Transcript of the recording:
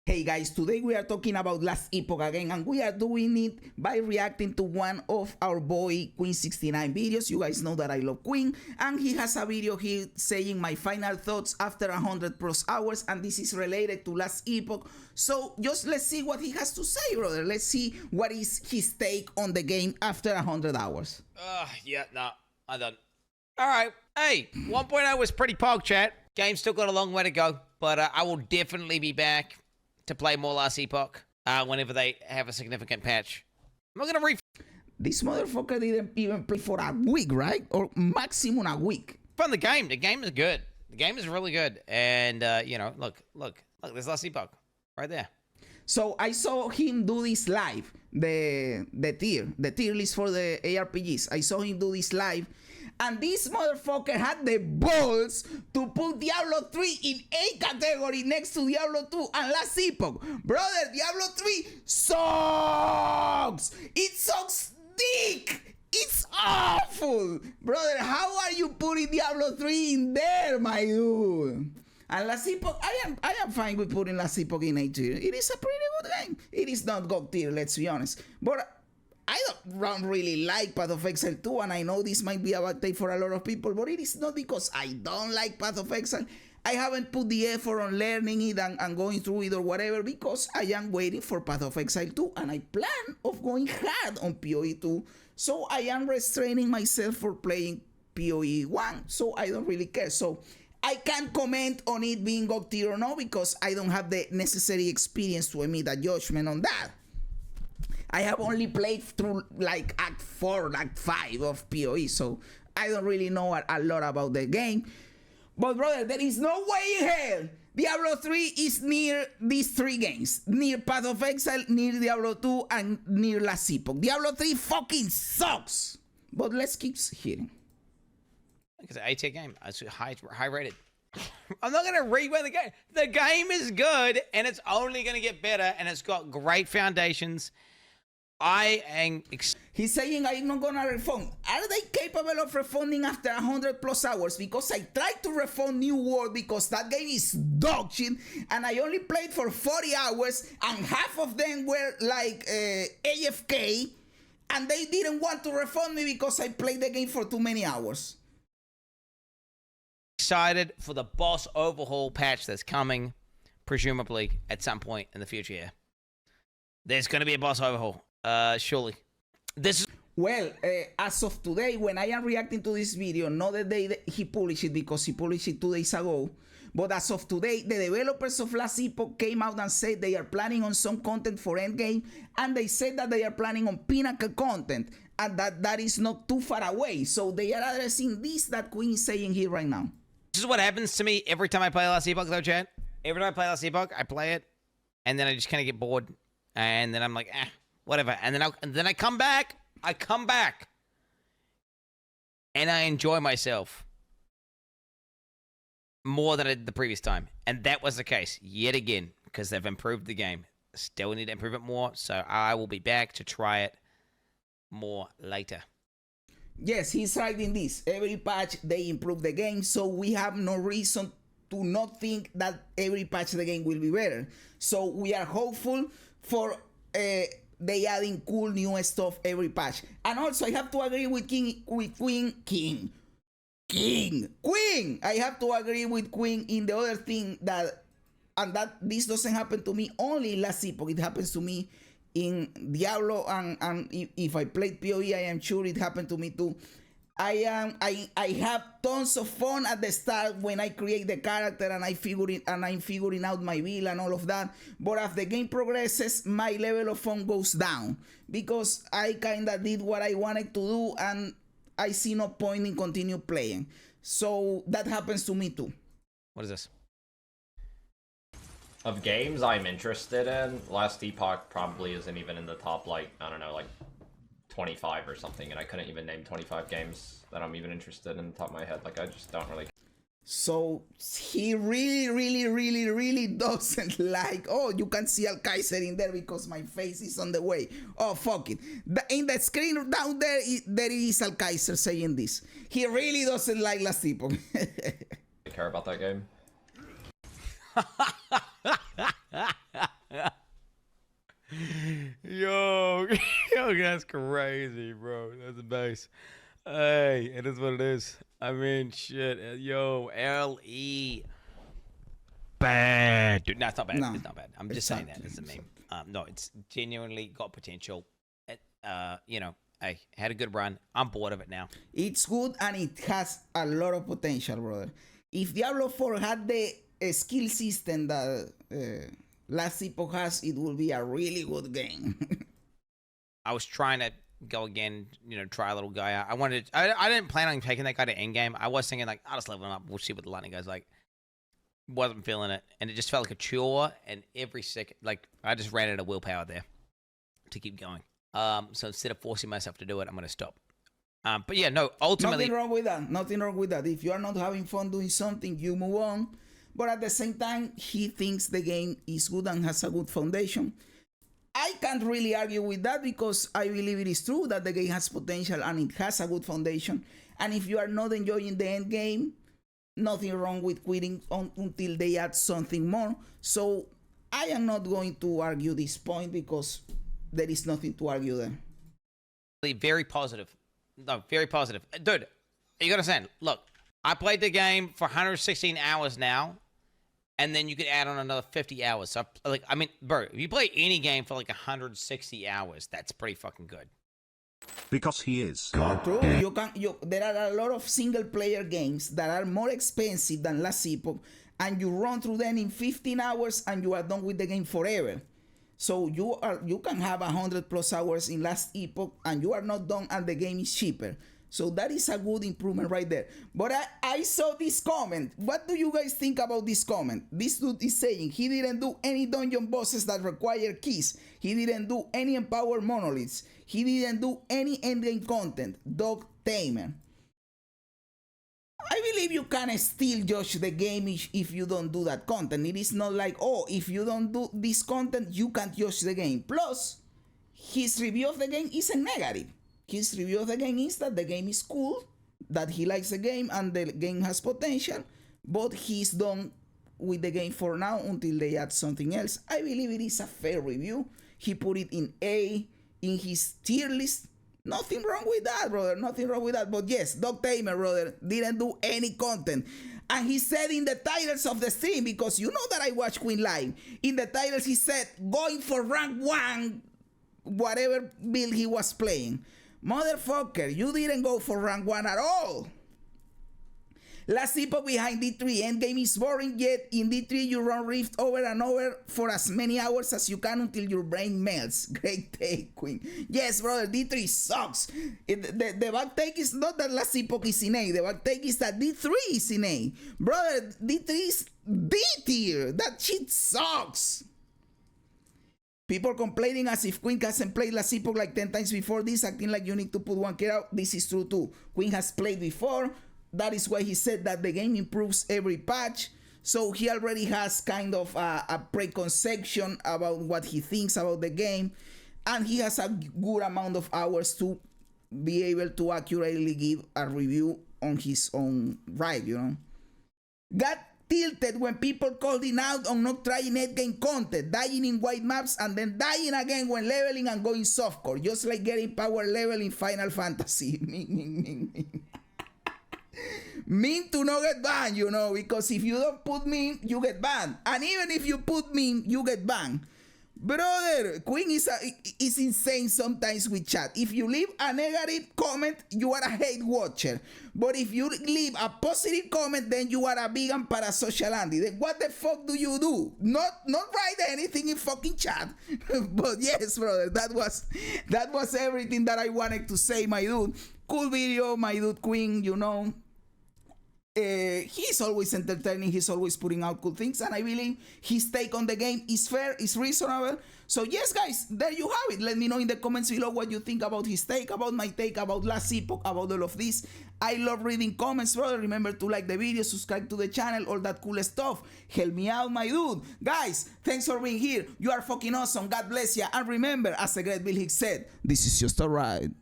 Hey guys, today we are talking about Last Epoch again, and we are doing it by reacting to one of our boy QUIN69 videos. You guys know that I love Quin, and he has a video here saying my final thoughts after 100 plus hours, and this is related to Last Epoch. So just let's see what he has to say, brother. Let's see what is his take on the game after 100 hours. Yeah, no, I'm done. All right, hey, 1.0 was pretty pog, chat. Game's still got a long way to go, but I will definitely be back to play more Last Epoch whenever they have a significant patch. I'm not gonna This motherfucker didn't even play for a week, right? Or maximum a week. From the game. The game is good. The game is really good. And you know, look, there's Last Epoch right there. So I saw him do this live, the tier list for the ARPGs. I saw him do this live, and this motherfucker had the balls to put Diablo 3 in A category next to Diablo 2 and Last Epoch. Brother, Diablo 3 sucks! It sucks dick! It's awful! Brother, how are you putting Diablo 3 in there, my dude? And Last Epoch, I am fine with putting Last Epoch in A tier. It is a pretty good game. It is not God tier, let's be honest. But I don't really like Path of Exile 2, and I know this might be a bad take for a lot of people, but it is not because I don't like Path of Exile. I haven't put the effort on learning it and going through it or whatever, because I am waiting for Path of Exile 2, and I plan of going hard on PoE 2, so I am restraining myself for playing PoE 1, so I don't really care. So I can't comment on it being God tier or no, because I don't have the necessary experience to emit a judgment on that. I have only played through like Act 4, Act 5 of PoE, so I don't really know a lot about the game. But brother, there is no way in hell Diablo 3 is near these three games. Near Path of Exile, near Diablo 2, and near Last Epoch. Diablo 3 fucking sucks! But let's keep hearing. It's an A-tier game. It's high rated. I'm not going to rewin the game. The game is good, and it's only going to get better, and it's got great foundations. He's saying I'm not gonna refund. Are they capable of refunding after 100 plus hours? Because I tried to refund New World because that game is dog shit, and I only played for 40 hours, and half of them were like AFK, and they didn't want to refund me because I played the game for too many hours. Excited for the boss overhaul patch that's coming, presumably at some point in the future. Yeah. There's going to be a boss overhaul. Surely. This is well, as of today, when I am reacting to this video, not the day that he published it, because he published it 2 days ago, but as of today, the developers of Last Epoch came out and said they are planning on some content for Endgame, and they said that they are planning on Pinnacle content, and that is not too far away. So they are addressing this that Quin is saying here right now. This is what happens to me every time I play Last Epoch, though, chat. Every time I play Last Epoch, I play it, and then I just kind of get bored, and then I'm like, whatever. And then I come back. And I enjoy myself more than I did the previous time. And that was the case yet again, because they've improved the game. Still need to improve it more, so I will be back to try it more later. Yes, he's right in this. Every patch, they improve the game, so we have no reason to not think that every patch the game will be better. So we are hopeful for they adding cool new stuff every patch. And also I have to agree with Quin. I have to agree with Quin in the other thing that this doesn't happen to me only in Last Epoch. It happens to me in Diablo, and if I played PoE, I am sure it happened to me too. I have tons of fun at the start when I create the character and I'm figuring out my build and all of that. But as the game progresses, my level of fun goes down because I kinda did what I wanted to do and I see no point in continue playing. So that happens to me too. What is this? Of games I'm interested in, Last Epoch probably isn't even in the top, like, I don't know, like 25 or something, and I couldn't even name 25 games that I'm even interested in the top of my head. Like, I just don't really. So he really doesn't like, oh, you can see Al Kaiser in there because my face is on the way. Oh, fuck it. In the screen down there, there is Al Kaiser saying this. He really doesn't like Last Epoch. care about that game. That's crazy, bro. That's a base. Hey, it is what it is. I mean, shit. Yo, LE. Bad. Dude, no, it's not bad. No, It's not bad. I'm just saying that. It's a meme. No, it's genuinely got potential. You know, hey, had a good run. I'm bored of it now. It's good and it has a lot of potential, brother. If Diablo 4 had the skill system that Last Epoch has, it will be a really good game. I was trying to go again, you know, try a little guy out. I didn't plan on taking that guy to endgame. I was thinking, like, I'll just level him up. We'll see what the lightning guy's like. Wasn't feeling it. And it just felt like a chore. And every second, like, I just ran out of willpower there to keep going. So instead of forcing myself to do it, I'm going to stop. But yeah, no, ultimately. Nothing wrong with that. Nothing wrong with that. If you are not having fun doing something, you move on. But at the same time, he thinks the game is good and has a good foundation. I can't really argue with that because I believe it is true that the game has potential and it has a good foundation. And if you are not enjoying the end game, nothing wrong with quitting until they add something more. So I am not going to argue this point because there is nothing to argue there. Very positive. No, very positive. Dude, you gotta understand. Look, I played the game for 116 hours now, and then you could add on another 50 hours. So, like, I mean, bro, if you play any game for like 160 hours, that's pretty fucking good. Because he is. True. There are a lot of single player games that are more expensive than Last Epoch, and you run through them in 15 hours and you are done with the game forever. So you can have 100+ hours in Last Epoch and you are not done and the game is cheaper. So that is a good improvement right there. But I saw this comment. What do you guys think about this comment? This dude is saying he didn't do any dungeon bosses that require keys. He didn't do any empowered monoliths. He didn't do any endgame content. Dog Tamer. I believe you can still judge the game if you don't do that content. It is not like, oh, if you don't do this content, you can't judge the game. Plus, his review of the game isn't negative. His review of the game is that the game is cool, that he likes the game and the game has potential, but he's done with the game for now until they add something else. I believe it is a fair review. He put it in A in his tier list. Nothing wrong with that, brother. Nothing wrong with that. But yes, Dog Tamer, brother, didn't do any content. And he said in the titles of the stream, because you know that I watch Quin live, in the titles he said, going for rank 1, whatever build he was playing. Motherfucker, you didn't go for rank 1 at all. Last Epoch behind D3. Endgame is boring, yet in D3 you run Rift over and over for as many hours as you can until your brain melts. Great take, Quin. Yes, brother, D3 sucks. The bad take is not that Last Epoch is in A. The bad take is that D3 is in A. Brother, D3 is D tier. That shit sucks. People complaining as if Quin hasn't played Last Epoch like 10 times before this, acting like you need to put one kid out. This is true too. Quin has played before. That is why he said that the game improves every patch. So he already has kind of a preconception about what he thinks about the game. And he has a good amount of hours to be able to accurately give a review on his own right, you know. Got tilted when people called him out on not trying endgame content, dying in white maps and then dying again when leveling and going softcore, just like getting power level in Final Fantasy. Meme to not get banned, you know, because if you don't put meme, you get banned. And even if you put meme, you get banned. Brother, Quin is insane sometimes with chat. If you leave a negative comment, you are a hate watcher. But if you leave a positive comment, then you are a vegan parasocial Andy. Then what the fuck do you do? Not write anything in fucking chat. But yes, brother, that was everything that I wanted to say, my dude. Cool video, my dude Quin, you know. He's always entertaining, he's always putting out cool things, and I believe his take on the game is fair, is reasonable. So yes, guys, there you have it. Let me know in the comments below what you think about his take, about my take, about Last Epoch, about all of this. I love reading comments, brother. Remember to like the video, subscribe to the channel, all that cool stuff. Help me out, my dude. Guys, thanks for being here. You are fucking awesome. God bless you. And remember, as the great Bill Hicks said, this is just a ride.